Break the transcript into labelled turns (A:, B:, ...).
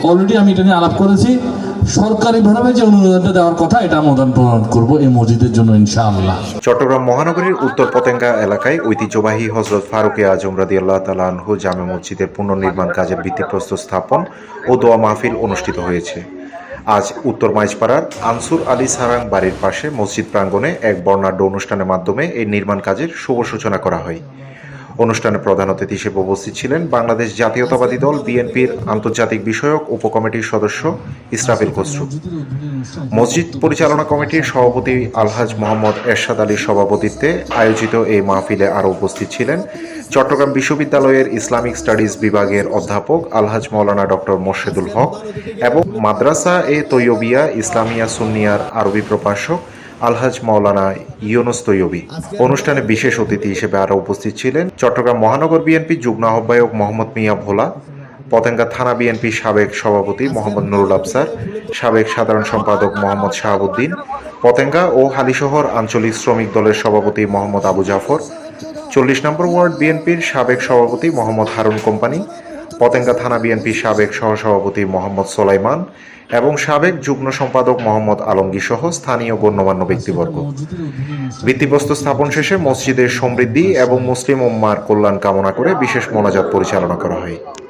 A: Already আমি এটা নিয়ে আলাপ করেছি, সরকারিভাবে যে অনুদানটা দেওয়ার কথা এটা অনুদান প্রদান করবো এই মসজিদের জন্য ইনশাআল্লাহ।
B: চট্টগ্রাম মহানগরীর উত্তর পতেঙ্গা এলাকায় ঐতিহ্যবাহী হযরত ফারুকে আজম রাদিয়াল্লাহু তাআলা আনহু জামে মসজিদের পুনর্নির্মাণ কাজের ভিত্তিপ্রস্তর স্থাপন ও দোয়া মাহফিল অনুষ্ঠিত হয়েছে। আজ উত্তর মাইজপাড়ার আনসুর আলী সারাং বাড়ির পাশে মসজিদ প্রাঙ্গণে এক বর্ণাঢ্য অনুষ্ঠানের মাধ্যমে এই নির্মাণ কাজের শুভ সূচনা করা হয়। অনুষ্ঠানে প্রধান অতিথি হিসেবে উপস্থিত ছিলেন বাংলাদেশ জাতীয়তাবাদী দল বিএনপির আন্তর্জাতিক বিষয়ক উপকমিটির সদস্য ইসরাফিল খসরু। মসজিদ পরিচালনা কমিটির সভাপতি আলহাজ মোহাম্মদ এরশাদ আলীর সভাপতিত্বে আয়োজিত এই মাহফিলে আরও উপস্থিত ছিলেন চট্টগ্রাম বিশ্ববিদ্যালয়ের ইসলামিক স্টাডিজ বিভাগের অধ্যাপক আলহাজ মাওলানা ডক্টর মোর্শেদুল হক এবং মাদ্রাসা এ তৈয়বিয়া ইসলামিয়া সুন্নিয়ার আরবি প্রভাষক আলহাজ মাওলানা ইউনুস তৈয়বী। অনুষ্ঠানে বিশেষ অতিথি হিসেবে আরও উপস্থিত ছিলেন চট্টগ্রাম মহানগর বিএনপি যুগ্ম আহ্বায়ক মোহাম্মদ মিয়া ভোলা, পতেঙ্গা থানা বিএনপি সাবেক সভাপতি মোহাম্মদ নুরুল আফসার, সাবেক সাধারণ সম্পাদক মোহাম্মদ শাহাবুদ্দিন, পতেঙ্গা ও হালিশহর আঞ্চলিক শ্রমিক দলের সভাপতি মোহাম্মদ আবু জাফর, 40 নম্বর ওয়ার্ড বিএনপির সাবেক সভাপতি মোহাম্মদ হারুন কোম্পানি, পতেঙ্গা থানা বিএনপির সাবেক সহসভাপতি মোহাম্মদ সোলাইমান এবং সাবেক যুগ্ম সম্পাদক মোহাম্মদ আলমগীর সহ স্থানীয় গণ্যমান্য ব্যক্তিবর্গ। ভিত্তিপ্রস্তর স্থাপন শেষে মসজিদের সমৃদ্ধি এবং মুসলিম উম্মার কল্যাণ কামনা করে বিশেষ মোনাজাত পরিচালনা করা হয়।